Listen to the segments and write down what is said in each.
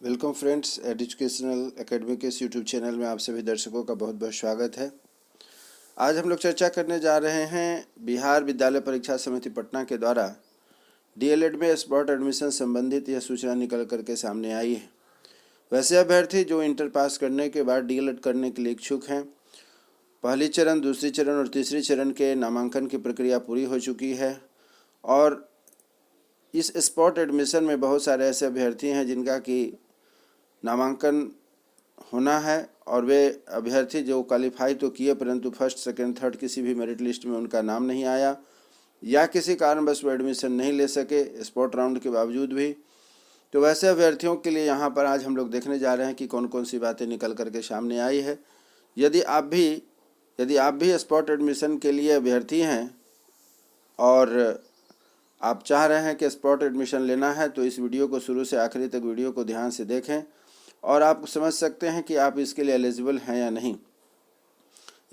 Welcome friends, educational academy के इस YouTube channel में आप सभी दर्शकों का बहुत बहुत स्वागत है। आज हम लोग चर्चा करने जा रहे हैं बिहार विद्यालय परीक्षा समिति पटना के द्वारा डीएलएड में स्पॉट एडमिशन संबंधित यह सूचना निकल करके सामने आई है। वैसे अभ्यर्थी जो इंटर पास करने के बाद डीएलएड करने के लिए इच्छुक हैं, पहली चरण, दूसरी चरण और तीसरी चरण के नामांकन की प्रक्रिया पूरी हो चुकी है और इस स्पॉट एडमिशन में बहुत सारे ऐसे अभ्यर्थी हैं जिनका कि नामांकन होना है और वे अभ्यर्थी जो क्वालिफाई तो किए परंतु फर्स्ट, सेकंड, थर्ड किसी भी मेरिट लिस्ट में उनका नाम नहीं आया या किसी कारणवश वो एडमिशन नहीं ले सके स्पॉट राउंड के बावजूद भी। तो वैसे अभ्यर्थियों के लिए यहाँ पर आज हम लोग देखने जा रहे हैं कि कौन कौन सी बातें निकल करके सामने आई है। यदि आप भी स्पॉट एडमिशन के लिए अभ्यर्थी हैं और आप चाह रहे हैं कि स्पॉट एडमिशन लेना है तो इस वीडियो को शुरू से आखिरी तक वीडियो को ध्यान से देखें और आप समझ सकते हैं कि आप इसके लिए एलिजिबल हैं या नहीं।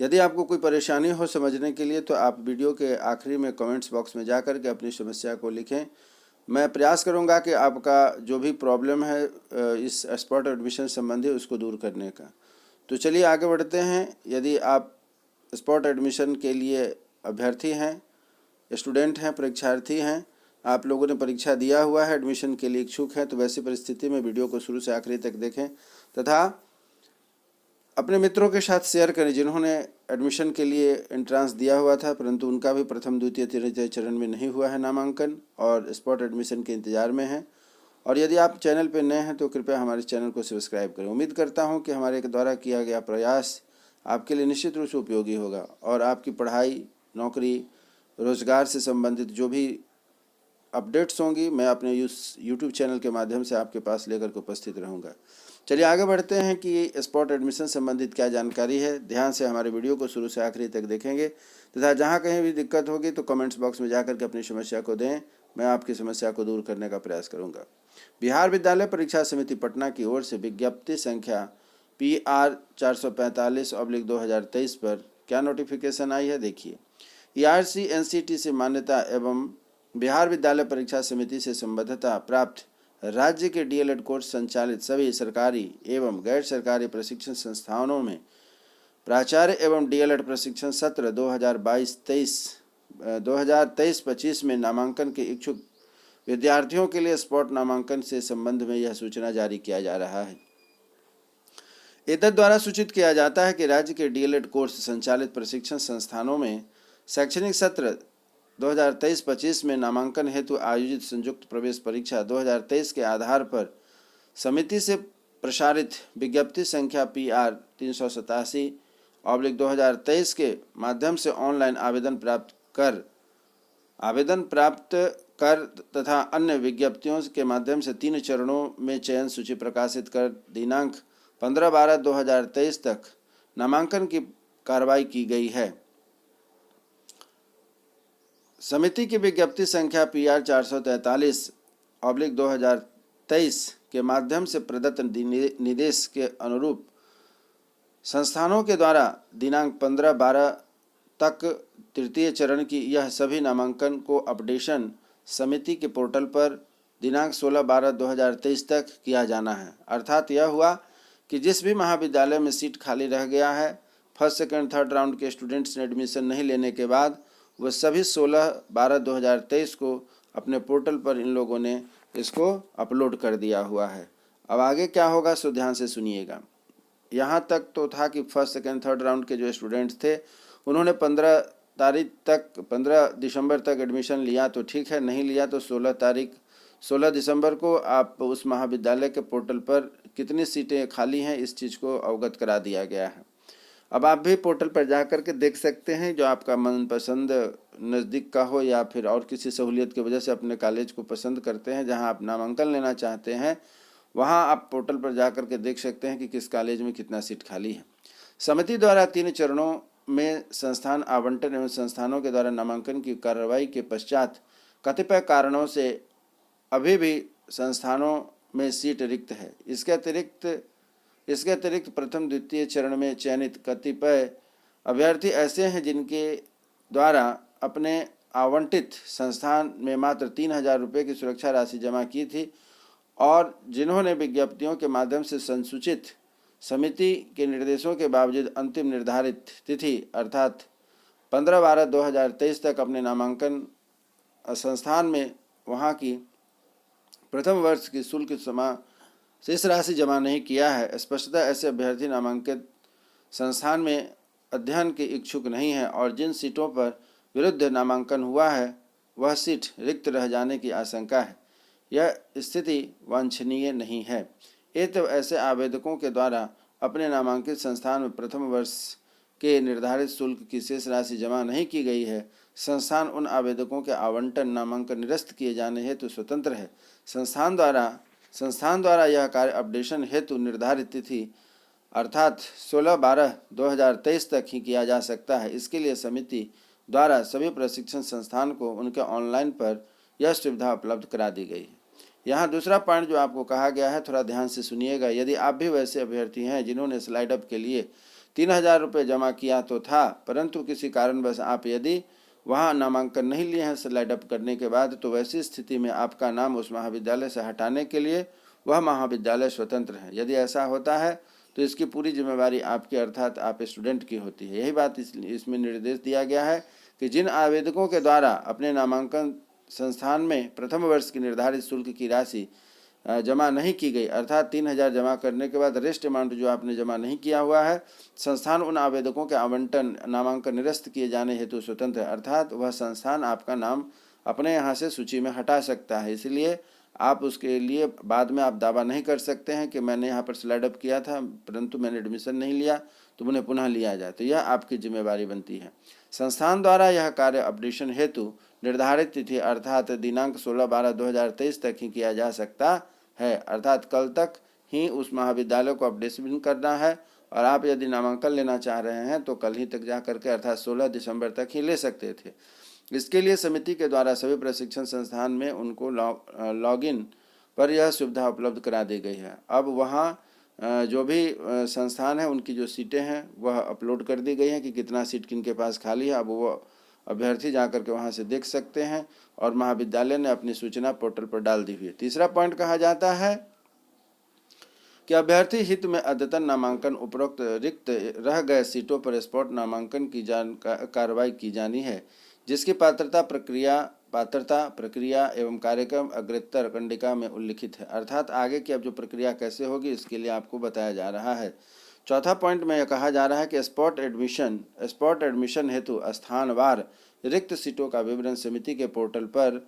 यदि आपको कोई परेशानी हो समझने के लिए तो आप वीडियो के आखिरी में कमेंट्स बॉक्स में जा कर के अपनी समस्या को लिखें। मैं प्रयास करूंगा कि आपका जो भी प्रॉब्लम है इस स्पॉट एडमिशन संबंधी उसको दूर करने का। तो चलिए आगे बढ़ते हैं। यदि आप स्पॉट एडमिशन के लिए अभ्यर्थी हैं, स्टूडेंट हैं, परीक्षार्थी हैं, आप लोगों ने परीक्षा दिया हुआ है, एडमिशन के लिए इच्छुक हैं, तो वैसी परिस्थिति में वीडियो को शुरू से आखिरी तक देखें तथा अपने मित्रों के साथ शेयर करें जिन्होंने एडमिशन के लिए एंट्रांस दिया हुआ था परंतु उनका भी प्रथम, द्वितीय, तृतीय चरण में नहीं हुआ है नामांकन और स्पॉट एडमिशन के इंतज़ार में हैं। और यदि आप चैनल पर नए हैं तो कृपया हमारे चैनल को सब्सक्राइब करें। उम्मीद करता हूँ कि हमारे द्वारा किया गया प्रयास आपके लिए निश्चित रूप से उपयोगी होगा और आपकी पढ़ाई, नौकरी, रोजगार से संबंधित जो भी अपडेट्स होंगी मैं अपने यूट्यूब चैनल के माध्यम से आपके पास लेकर के उपस्थित रहूँगा। चलिए आगे बढ़ते हैं कि स्पॉट एडमिशन संबंधित क्या जानकारी है। ध्यान से हमारे वीडियो को शुरू से आखिरी तक देखेंगे तथा जहाँ कहीं भी दिक्कत होगी तो कमेंट्स बॉक्स में जाकर के अपनी समस्या को दें, मैं आपकी समस्या को दूर करने का प्रयास करूँगा। बिहार विद्यालय परीक्षा समिति पटना की ओर से विज्ञप्ति संख्या PR 445/2023 पर क्या नोटिफिकेशन आई है, देखिए। ERC-NCT से मान्यता एवं बिहार विद्यालय परीक्षा समिति से संबद्धता प्राप्त राज्य के डीएलएड कोर्स संचालित सभी सरकारी एवं गैर सरकारी प्रशिक्षण संस्थानों में प्राचार्य एवं डीएलएड प्रशिक्षण सत्र 2023-25 में नामांकन के इच्छुक विद्यार्थियों के लिए स्पॉट नामांकन से संबंध में यह सूचना जारी किया जा रहा है। एतद द्वारा सूचित किया जाता है कि राज्य के डीएलएड कोर्स संचालित प्रशिक्षण संस्थानों में शैक्षणिक सत्र 2023-25 में नामांकन हेतु आयोजित संयुक्त प्रवेश परीक्षा 2023 के आधार पर समिति से प्रसारित विज्ञप्ति संख्या PR 387/2023 के माध्यम से ऑनलाइन आवेदन प्राप्त कर तथा अन्य विज्ञप्तियों के माध्यम से 3 चरणों में चयन सूची प्रकाशित कर दिनांक 15/12/2023 तक नामांकन की कार्रवाई की गई है। समिति की विज्ञप्ति संख्या PR 443/2023 के माध्यम से प्रदत्त निर्देश के अनुरूप संस्थानों के द्वारा दिनांक 15/12 तक तृतीय चरण की यह सभी नामांकन को अपडेशन समिति के पोर्टल पर दिनांक 16/12/2023 तक किया जाना है। अर्थात यह हुआ कि जिस भी महाविद्यालय में सीट खाली रह गया है, फर्स्ट, सेकंड, थर्ड राउंड के स्टूडेंट्स ने एडमिशन नहीं लेने के बाद वह सभी 16/12/2023 को अपने पोर्टल पर इन लोगों ने इसको अपलोड कर दिया हुआ है। अब आगे क्या होगा सो ध्यान से सुनिएगा। यहाँ तक तो था कि फर्स्ट, सेकंड, थर्ड राउंड के जो स्टूडेंट्स थे उन्होंने 15 दिसंबर तक एडमिशन लिया तो ठीक है, नहीं लिया तो 16 दिसंबर को आप उस महाविद्यालय के पोर्टल पर कितनी सीटें खाली हैं इस चीज़ को अवगत करा दिया गया है। अब आप भी पोर्टल पर जा कर के देख सकते हैं, जो आपका मनपसंद नज़दीक का हो या फिर और किसी सहूलियत की वजह से अपने कॉलेज को पसंद करते हैं, जहां आप नामांकन लेना चाहते हैं वहां आप पोर्टल पर जा कर के देख सकते हैं कि किस कॉलेज में कितना सीट खाली है। समिति द्वारा 3 चरणों में संस्थान आवंटन एवं संस्थानों के द्वारा नामांकन की कार्रवाई के पश्चात कतिपय कारणों से अभी भी संस्थानों में सीट रिक्त है। इसके अतिरिक्त प्रथम, द्वितीय चरण में चयनित कतिपय अभ्यर्थी ऐसे हैं जिनके द्वारा अपने आवंटित संस्थान में मात्र 3,000 रुपये की सुरक्षा राशि जमा की थी और जिन्होंने विज्ञप्तियों के माध्यम से संसूचित समिति के निर्देशों के बावजूद अंतिम निर्धारित तिथि अर्थात 15/12/2023 तक अपने नामांकन संस्थान में वहाँ की प्रथम वर्ष की शुल्क शेष राशि जमा नहीं किया है, स्पष्टतः ऐसे अभ्यर्थी नामांकित संस्थान में अध्ययन के इच्छुक नहीं है और जिन सीटों पर विरुद्ध नामांकन हुआ है वह सीट रिक्त रह जाने की आशंका है। यह स्थिति वांछनीय नहीं है। तो ऐसे आवेदकों के द्वारा अपने नामांकित संस्थान में प्रथम वर्ष के निर्धारित शुल्क की शेष राशि जमा नहीं की गई है। संस्थान उन आवेदकों के आवंटन नामांकन निरस्त किए जाने हेतु स्वतंत्र है। संस्थान द्वारा यह कार्य अपडेशन हेतु निर्धारित तिथि अर्थात 16/12/2023 तक ही किया जा सकता है। इसके लिए समिति द्वारा सभी प्रशिक्षण संस्थान को उनके ऑनलाइन पर यह सुविधा उपलब्ध करा दी गई है। यहाँ दूसरा पॉइंट जो आपको कहा गया है, थोड़ा ध्यान से सुनिएगा। यदि आप भी वैसे अभ्यर्थी हैं जिन्होंने स्लाइड अप के लिए 3000 रुपये जमा किया तो था, परंतु किसी कारणवश आप यदि वहाँ नामांकन नहीं लिए हैं स्लाइड अप करने के बाद, तो वैसी स्थिति में आपका नाम उस महाविद्यालय से हटाने के लिए वह महाविद्यालय स्वतंत्र है। यदि ऐसा होता है तो इसकी पूरी जिम्मेवारी आपकी अर्थात आप स्टूडेंट की होती है। यही बात इसमें निर्देश दिया गया है कि जिन आवेदकों के द्वारा अपने नामांकन संस्थान में प्रथम वर्ष की निर्धारित शुल्क की राशि जमा नहीं की गई अर्थात 3000 जमा करने के बाद रेस्ट अमाउंट जो आपने जमा नहीं किया हुआ है, संस्थान उन आवेदकों के आवंटन नामांकन निरस्त किए जाने हेतु स्वतंत्र है, अर्थात वह संस्थान आपका नाम अपने यहाँ से सूची में हटा सकता है। इसलिए आप उसके लिए बाद में आप दावा नहीं कर सकते हैं कि मैंने यहाँ पर स्लाइड अप किया था परंतु मैंने एडमिशन नहीं लिया तो उन्हें पुनः लिया जाए, तो यह आपकी जिम्मेवारी बनती है। संस्थान द्वारा यह कार्य अपडेशन हेतु निर्धारित तिथि अर्थात दिनांक 16/12/2023 तक ही किया जा सकता है, अर्थात कल तक ही उस महाविद्यालय को अपडेशन करना है। और आप यदि नामांकन लेना चाह रहे हैं तो कल ही तक जा करके अर्थात 16 दिसंबर तक ही ले सकते थे। इसके लिए समिति के द्वारा सभी प्रशिक्षण संस्थान में उनको लॉगिन पर यह सुविधा उपलब्ध करा दी गई है। अब वहाँ जो भी संस्थान है उनकी जो सीटें हैं वह अपलोड कर दी गई हैं कि कितना सीट किनके पास खाली है। अब वो अभ्यर्थी जाकर के वहाँ से देख सकते हैं और महाविद्यालय ने अपनी सूचना पोर्टल पर डाल दी हुई है। तीसरा पॉइंट कहा जाता है कि अभ्यर्थी हित में अद्यतन नामांकन उपरोक्त रिक्त रह गए सीटों पर स्पॉट नामांकन की कार्रवाई की जानी है, जिसकी पात्रता प्रक्रिया एवं कार्यक्रम अग्रतर कंडिका में उल्लिखित है, अर्थात आगे की अब जो प्रक्रिया कैसे होगी इसके लिए आपको बताया जा रहा है। चौथा पॉइंट में यह कहा जा रहा है कि स्पॉट एडमिशन हेतु स्थानवार रिक्त सीटों का विवरण समिति के पोर्टल पर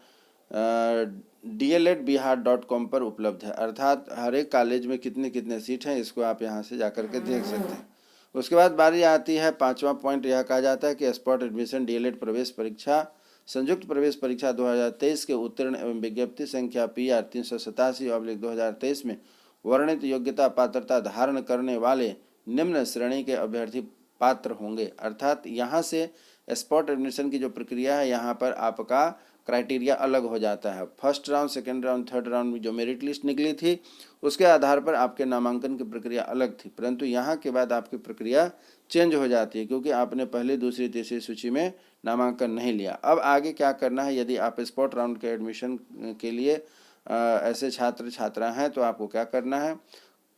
dledbihar.com पर उपलब्ध है, अर्थात हर एक कॉलेज में कितने कितने सीट हैं इसको आप यहां से जाकर के देख सकते हैं। उसके बाद बारी आती है, पांचवा पॉइंट यह कहा जाता है कि स्पॉट एडमिशन डीएलएड प्रवेश परीक्षा संयुक्त प्रवेश परीक्षा 2023 के उत्तीर्ण एवं विज्ञप्ति संख्या PR 387/2023 में वर्णित योग्यता पात्रता धारण करने वाले निम्न श्रेणी के अभ्यर्थी पात्र होंगे, अर्थात यहाँ से स्पॉट एडमिशन की जो प्रक्रिया है यहाँ पर आपका क्राइटेरिया अलग हो जाता है। First round, second round, third round में जो मेरिट लिस्ट निकली थी उसके आधार पर आपके नामांकन की प्रक्रिया अलग थी, परंतु यहाँ के बाद आपकी प्रक्रिया चेंज हो जाती है क्योंकि आपने पहली, दूसरी, तीसरी सूची में नामांकन नहीं लिया। अब आगे क्या करना है, यदि आप स्पॉट राउंड के एडमिशन के लिए ऐसे छात्र छात्रा हैं तो आपको क्या करना है,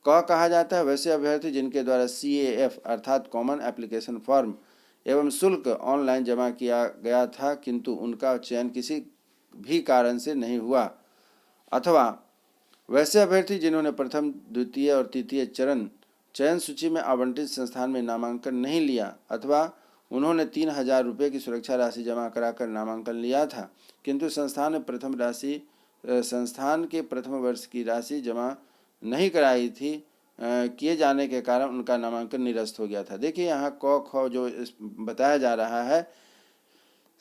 कहा जाता है वैसे अभ्यर्थी जिनके द्वारा CAF अर्थात कॉमन एप्लीकेशन फॉर्म एवं शुल्क ऑनलाइन जमा किया गया था किंतु उनका चयन किसी भी कारण से नहीं हुआ, अथवा वैसे अभ्यर्थी जिन्होंने प्रथम, द्वितीय और तृतीय चयन सूची में आवंटित संस्थान में नामांकन नहीं लिया, अथवा उन्होंने 3000 रुपये की सुरक्षा राशि जमा कराकर नामांकन लिया था किंतु संस्थान के प्रथम वर्ष की राशि जमा नहीं कराई थी किए जाने के कारण उनका नामांकन निरस्त हो गया था। देखिए यहाँ क जो बताया जा रहा है,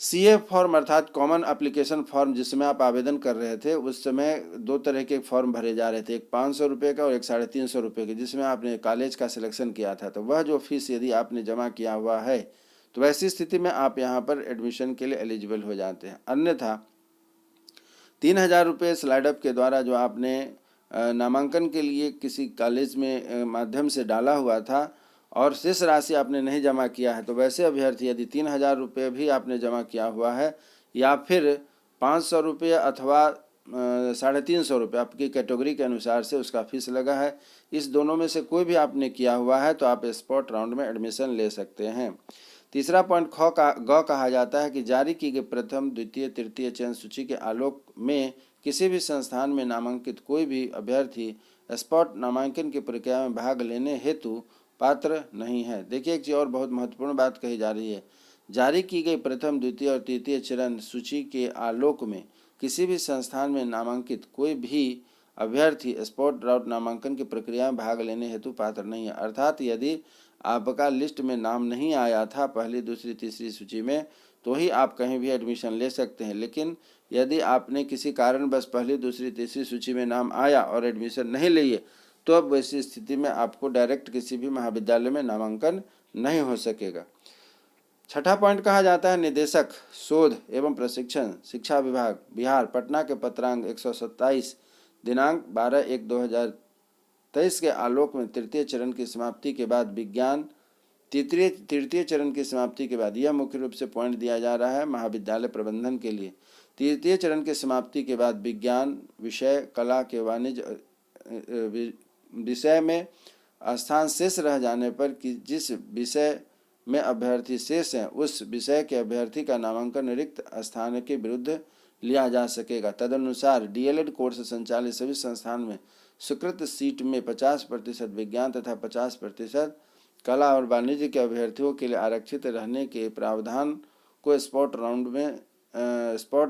CAF फॉर्म अर्थात कॉमन एप्लीकेशन फॉर्म जिसमें आप आवेदन कर रहे थे उस समय दो तरह के फॉर्म भरे जा रहे थे, एक 500 रुपये का और एक 350 रुपये का, जिसमें आपने कॉलेज का सिलेक्शन किया था। तो वह जो फीस यदि आपने जमा किया हुआ है तो वैसी स्थिति में आप यहाँ पर एडमिशन के लिए एलिजिबल हो जाते हैं। अन्यथा 3000 रुपये स्लाइड अप के द्वारा जो आपने नामांकन के लिए किसी कॉलेज में माध्यम से डाला हुआ था और शेष राशि आपने नहीं जमा किया है, तो वैसे अभ्यर्थी यदि 3000 रुपये भी आपने जमा किया हुआ है या फिर 500 रुपये अथवा ₹350 आपकी कैटेगरी के अनुसार से उसका फीस लगा है। इस दोनों में से कोई भी आपने किया हुआ है तो आप स्पॉट राउंड में एडमिशन ले सकते हैं। तीसरा पॉइंट ग कहा जाता है कि जारी की गई प्रथम, द्वितीय, तृतीय चयन सूची के आलोक में किसी भी संस्थान में नामांकित कोई भी अभ्यर्थी स्पॉट नामांकन की प्रक्रिया में भाग लेने हेतु पात्र नहीं है। देखिए, एक चीज़ और बहुत महत्वपूर्ण बात कही जा रही है। जारी की गई प्रथम, द्वितीय और तृतीय चरण सूची के आलोक में किसी भी संस्थान में नामांकित कोई भी अभ्यर्थी स्पॉट राउंड नामांकन की प्रक्रिया में भाग लेने हेतु पात्र नहीं है। अर्थात यदि आपका लिस्ट में नाम नहीं आया था पहली, दूसरी, तीसरी सूची में, तो ही आप कहीं भी एडमिशन ले सकते हैं। लेकिन यदि आपने किसी कारणवश पहली, दूसरी, तीसरी सूची में नाम आया और एडमिशन नहीं लिए, तो अब वैसी स्थिति में आपको डायरेक्ट किसी भी महाविद्यालय में नामांकन नहीं हो सकेगा। छठा पॉइंट कहा जाता है निदेशक शोध एवं प्रशिक्षण शिक्षा विभाग बिहार पटना के पत्रांक 127 दिनांक 12/1/2023 के आलोक में तृतीय चरण की समाप्ति के बाद विज्ञान तृतीय चरण की समाप्ति के बाद यह मुख्य रूप से पॉइंट दिया जा रहा है महाविद्यालय प्रबंधन के लिए। तृतीय चरण की समाप्ति के बाद विज्ञान विषय, कला के वाणिज्य विषय में स्थान शेष रह जाने पर कि जिस विषय में अभ्यर्थी शेष हैं उस विषय के अभ्यर्थी का नामांकन रिक्त स्थान के विरुद्ध लिया जा सकेगा। तदनुसार डीएलएड कोर्स संचालित सभी संस्थान में स्वीकृत सीट में 50% विज्ञान तथा 50% कला और वाणिज्य के अभ्यर्थियों के लिए आरक्षित रहने के प्रावधान को स्पॉट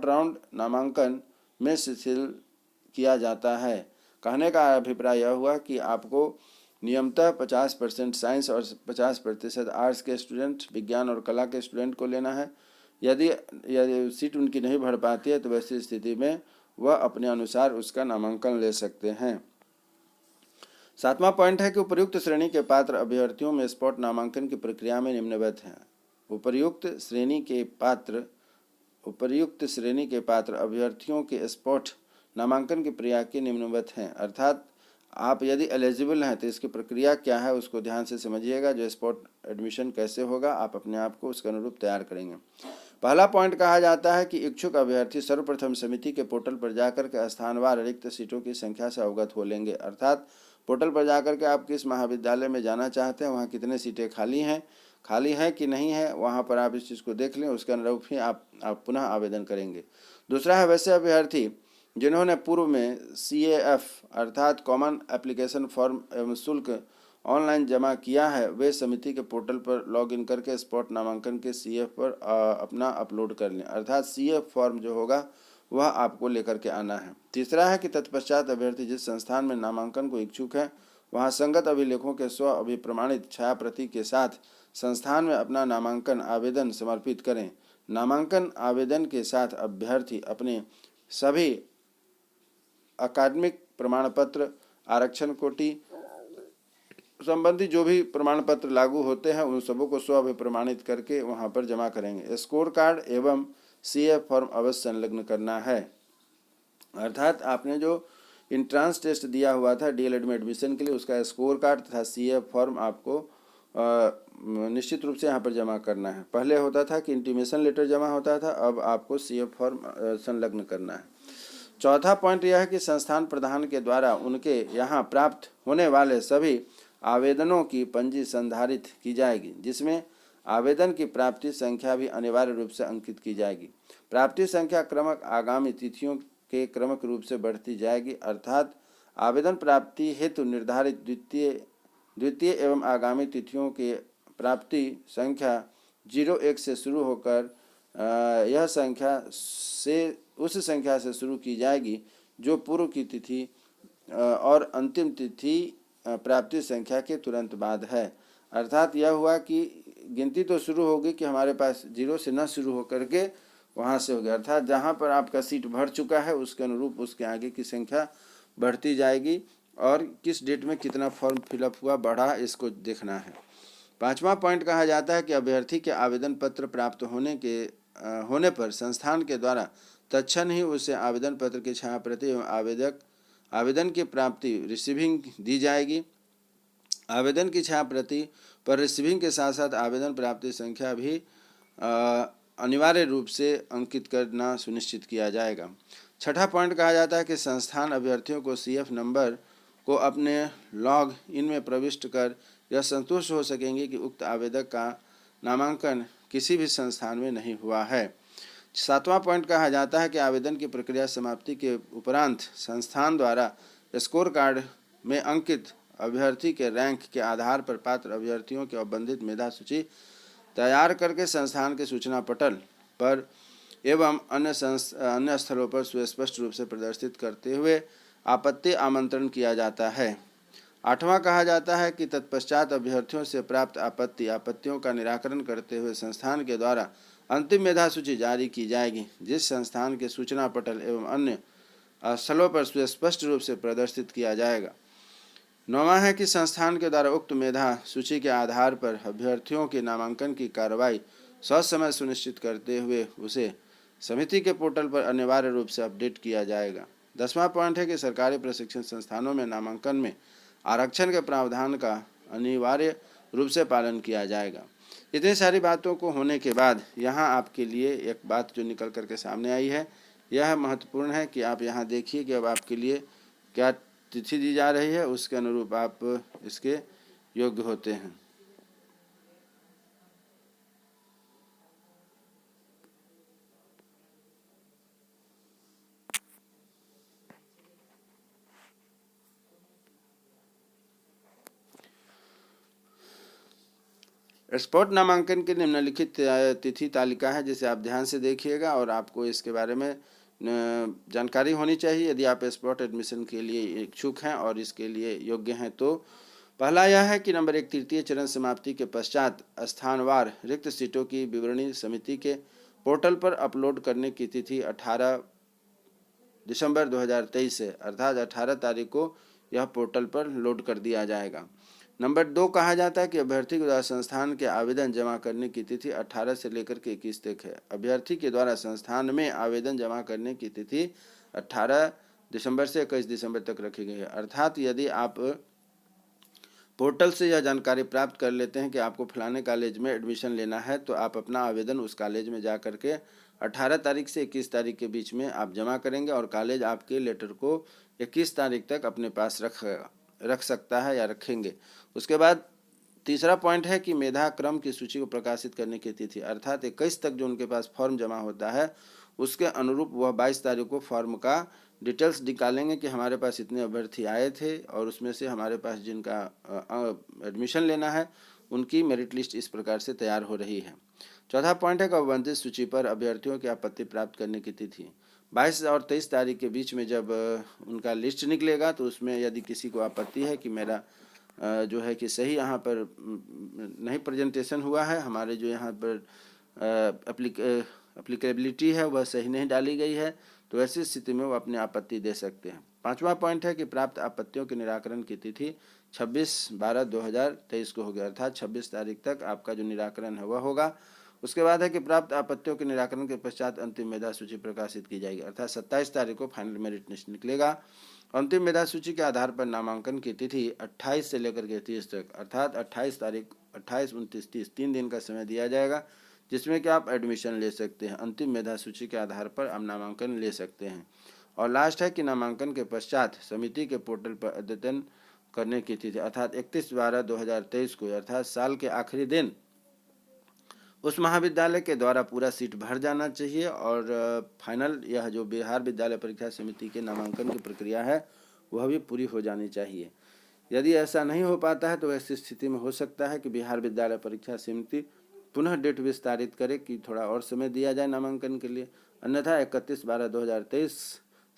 राउंड नामांकन में शिथिल किया जाता है। कहने का अभिप्राय यह हुआ कि आपको नियमतः 50% साइंस और 50% आर्ट्स के स्टूडेंट, विज्ञान और कला के स्टूडेंट को लेना है। यदि सीट उनकी नहीं भर पाती है तो वैसी स्थिति में वह अपने अनुसार उसका नामांकन ले सकते हैं। सातवां पॉइंट है कि उपर्युक्त श्रेणी के पात्र अभ्यर्थियों में स्पॉट नामांकन की प्रक्रिया में निम्नवत हैं। उपर्युक्त श्रेणी के पात्र अभ्यर्थियों के स्पॉट नामांकन की प्रक्रिया के निम्नवत हैं। अर्थात आप यदि एलिजिबल हैं तो इसकी प्रक्रिया क्या है उसको ध्यान से समझिएगा। जो स्पॉट एडमिशन कैसे होगा आप अपने आप को उसके अनुरूप तैयार करेंगे। पहला पॉइंट कहा जाता है कि इच्छुक अभ्यर्थी सर्वप्रथम समिति के पोर्टल पर जाकर के स्थानवार रिक्त सीटों की संख्या से अवगत हो लेंगे। अर्थात पोर्टल पर जाकर के आप किस महाविद्यालय में जाना चाहते हैं, वहाँ कितने सीटें खाली हैं कि नहीं है, वहाँ पर आप इस चीज़ को देख लें। उसके अनुरूप ही आप पुनः आवेदन करेंगे। दूसरा है वैसे अभ्यर्थी जिन्होंने पूर्व में CAF अर्थात कॉमन एप्लीकेशन फॉर्म एवं शुल्क ऑनलाइन जमा किया है, वे समिति के पोर्टल पर लॉगिन करके स्पॉट नामांकन के CAF पर अपना अपलोड कर लें। अर्थात CAF फॉर्म जो होगा वह आपको लेकर के आना है। तीसरा है कि तत्पश्चात अभ्यर्थी जिस संस्थान में नामांकन को इच्छुक है वहाँ संगत अभिलेखों के स्व अभिप्रमाणित छाया प्रति के साथ संस्थान में अपना नामांकन आवेदन समर्पित करें। नामांकन आवेदन के साथ अभ्यर्थी अपने सभी अकादमिक प्रमाण पत्र, आरक्षण कोटि संबंधी जो भी प्रमाण पत्र लागू होते हैं उन सबों को स्व अभिप्रमाणित करके वहां पर जमा करेंगे। स्कोर कार्ड एवं CAF फॉर्म अवश्य संलग्न करना है। अर्थात आपने जो इंट्रांस टेस्ट दिया हुआ था डीएलएड में एडमिशन के लिए उसका स्कोर कार्ड तथा CAF फॉर्म आपको निश्चित रूप से यहाँ पर जमा करना है। पहले होता था कि इंटीमेशन लेटर जमा होता था, अब आपको CAF फॉर्म संलग्न करना है। चौथा पॉइंट यह है कि संस्थान प्रधान के द्वारा उनके यहाँ प्राप्त होने वाले सभी आवेदनों की पंजी संधारित की जाएगी, जिसमें आवेदन की प्राप्ति संख्या भी अनिवार्य रूप से अंकित की जाएगी। प्राप्ति संख्या क्रमक आगामी तिथियों के क्रमक रूप से बढ़ती जाएगी। अर्थात आवेदन प्राप्ति हेतु निर्धारित द्वितीय एवं आगामी तिथियों के प्राप्ति संख्या 01 से शुरू होकर यह संख्या उस संख्या से शुरू की जाएगी जो पूर्व की तिथि और अंतिम तिथि प्राप्ति संख्या के तुरंत बाद है। अर्थात यह हुआ कि गिनती तो शुरू होगी कि हमारे पास 0 से न शुरू होकर के वहाँ से हो गया। अर्थात जहाँ पर आपका सीट भर चुका है उसके अनुरूप उसके आगे की संख्या बढ़ती जाएगी और किस डेट में कितना फॉर्म फिलअप हुआ बढ़ा इसको देखना है। पांचवा पॉइंट कहा जाता है कि अभ्यर्थी के आवेदन पत्र प्राप्त होने पर संस्थान के द्वारा तत्क्षण ही उसे आवेदन पत्र की छायाप्रति एवं आवेदन की प्राप्ति रिसीविंग दी जाएगी। आवेदन की छायाप्रति पर रिसीविंग के साथ साथ आवेदन प्राप्ति संख्या भी अनिवार्य रूप से अंकित करना सुनिश्चित किया जाएगा। छठा पॉइंट कहा जाता है कि संस्थान अभ्यर्थियों को CF नंबर को अपने लॉग इन में प्रविष्ट कर यह संतुष्ट हो सकेंगे कि उक्त आवेदक का नामांकन किसी भी संस्थान में नहीं हुआ है। सातवां पॉइंट कहा जाता है कि आवेदन की प्रक्रिया समाप्ति के उपरांत संस्थान द्वारा स्कोर कार्ड में अंकित अभ्यर्थी के रैंक के आधार पर पात्र अभ्यर्थियों की अवबंधित मेधा सूची तैयार करके संस्थान के सूचना पटल पर एवं अन्य स्थलों पर सुस्पष्ट रूप से प्रदर्शित करते हुए आपत्ति आमंत्रण किया जाता है। आठवां कहा जाता है कि तत्पश्चात अभ्यर्थियों से प्राप्त आपत्तियों का निराकरण करते हुए संस्थान के द्वारा अंतिम मेधा सूची जारी की जाएगी, जिस संस्थान के सूचना पटल एवं अन्य स्थलों पर सुस्पष्ट रूप से प्रदर्शित किया जाएगा। नौवां है कि संस्थान के द्वारा उक्त मेधा सूची के आधार पर अभ्यर्थियों के नामांकन की कार्रवाई ससमय सुनिश्चित करते हुए उसे समिति के पोर्टल पर अनिवार्य रूप से अपडेट किया जाएगा। 10वां पॉइंट है कि सरकारी प्रशिक्षण संस्थानों में नामांकन में आरक्षण के प्रावधान का अनिवार्य रूप से पालन किया जाएगा। इतनी सारी बातों को होने के बाद यहाँ आपके लिए एक बात जो निकल करके सामने आई है, यह महत्वपूर्ण है कि आप यहाँ देखिए कि अब आपके लिए क्या तिथि दी जा रही है, उसके अनुरूप आप इसके योग्य होते हैं। स्पॉट नामांकन की निम्नलिखित तिथि तालिका है, जिसे आप ध्यान से देखिएगा और आपको इसके बारे में जानकारी होनी चाहिए यदि आप स्पॉट एडमिशन के लिए इच्छुक हैं और इसके लिए योग्य हैं। तो पहला यह है कि नंबर 1, तृतीय चरण समाप्ति के पश्चात स्थानवार रिक्त सीटों की विवरणी समिति के पोर्टल पर अपलोड करने की तिथि 18 दिसंबर 2023 है, अर्थात 18 तारीख को यह पोर्टल पर लोड कर दिया जाएगा। नंबर 2 कहा जाता है कि अभ्यर्थी के द्वारा संस्थान के आवेदन जमा करने की तिथि 18 से लेकर के 21 तक है। अभ्यर्थी के द्वारा संस्थान में आवेदन जमा करने की तिथि 18 दिसंबर से 21 दिसंबर तक रखी गई है, अर्थात यदि आप पोर्टल से यह जानकारी प्राप्त कर लेते हैं कि आपको फलाने कॉलेज में एडमिशन लेना है, तो आप अपना आवेदन उस कॉलेज में जा कर के 18 तारीख से 21 तारीख के बीच में आप जमा करेंगे और कॉलेज आपके लेटर को 21 तारीख तक अपने पास रख सकता है या रखेंगे। उसके बाद तीसरा पॉइंट है कि मेधा क्रम की सूची को प्रकाशित करने की तिथि, अर्थात 21 तक जो उनके पास फॉर्म जमा होता है उसके अनुरूप वह 22 तारीख को फॉर्म का डिटेल्स निकालेंगे कि हमारे पास इतने अभ्यर्थी आए थे और उसमें से हमारे पास जिनका एडमिशन लेना है उनकी मेरिट लिस्ट इस प्रकार से तैयार हो रही है। चौथा पॉइंट है कि अवंतित सूची पर अभ्यर्थियों की आपत्ति प्राप्त करने की तिथि 22 और 23 तारीख के बीच में जब उनका लिस्ट निकलेगा तो उसमें यदि किसी को आपत्ति है कि मेरा जो है कि सही यहाँ पर नहीं प्रेजेंटेशन हुआ है, हमारे जो यहाँ पर एप्लीकेबिलिटी है वह सही नहीं डाली गई है, तो ऐसी स्थिति में वो अपनी आपत्ति दे सकते हैं। पांचवा पॉइंट है कि प्राप्त आपत्तियों के निराकरण की तिथि 26/12/2023 को होगी, अर्थात 26 तारीख तक आपका जो निराकरण है वह होगा। उसके बाद है कि प्राप्त आपत्तियों के निराकरण के पश्चात अंतिम मेधा सूची प्रकाशित की जाएगी, अर्थात 27 तारीख को फाइनल मेरिट लिस्ट निकलेगा। अंतिम मेधा सूची के आधार पर नामांकन की तिथि 28 से लेकर के 30 तक, अर्थात 28 तारीख 28, 29, 30 3 दिन का समय दिया जाएगा, जिसमें कि आप एडमिशन ले सकते हैं। अंतिम मेधा सूची के आधार पर आप नामांकन ले सकते हैं। और लास्ट है कि नामांकन के पश्चात समिति के पोर्टल पर अद्यतन करने की तिथि, अर्थात 31/12/2023 को, अर्थात साल के आखिरी दिन उस महाविद्यालय के द्वारा पूरा सीट भर जाना चाहिए और फाइनल यह जो बिहार विद्यालय परीक्षा समिति के नामांकन की प्रक्रिया है वह भी पूरी हो जानी चाहिए। यदि ऐसा नहीं हो पाता है तो ऐसी स्थिति में हो सकता है कि बिहार विद्यालय परीक्षा समिति पुनः डेट विस्तारित करे कि थोड़ा और समय दिया जाए नामांकन के लिए, अन्यथा 31/12/2023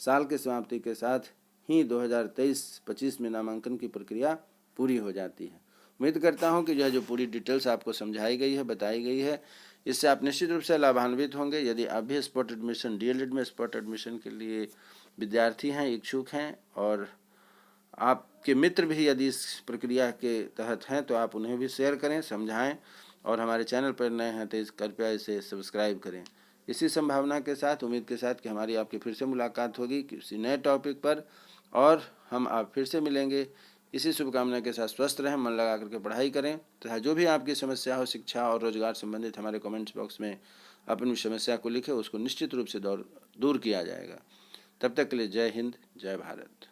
साल की समाप्ति के साथ ही 2023-25 में नामांकन की प्रक्रिया पूरी हो जाती है। उम्मीद करता हूं कि यह जो पूरी डिटेल्स आपको समझाई गई है, बताई गई है, इससे आप निश्चित रूप से लाभान्वित होंगे। यदि आप भी स्पॉट एडमिशन DLED में स्पॉट एडमिशन के लिए विद्यार्थी हैं, इच्छुक हैं और आपके मित्र भी यदि इस प्रक्रिया के तहत हैं तो आप उन्हें भी शेयर करें, समझाएं और हमारे चैनल पर नए हैं तो कृपया इसे सब्सक्राइब करें। इसी संभावना के साथ, उम्मीद के साथ कि हमारी आपकी फिर से मुलाकात होगी किसी नए टॉपिक पर और हम आप फिर से मिलेंगे। इसी शुभकामना के साथ स्वस्थ रहें, मन लगा करके पढ़ाई करें तथा जो भी आपकी समस्या हो शिक्षा और रोजगार संबंधित हमारे कमेंट्स बॉक्स में अपनी समस्या को लिखें, उसको निश्चित रूप से दूर किया जाएगा। तब तक के लिए जय हिंद, जय भारत।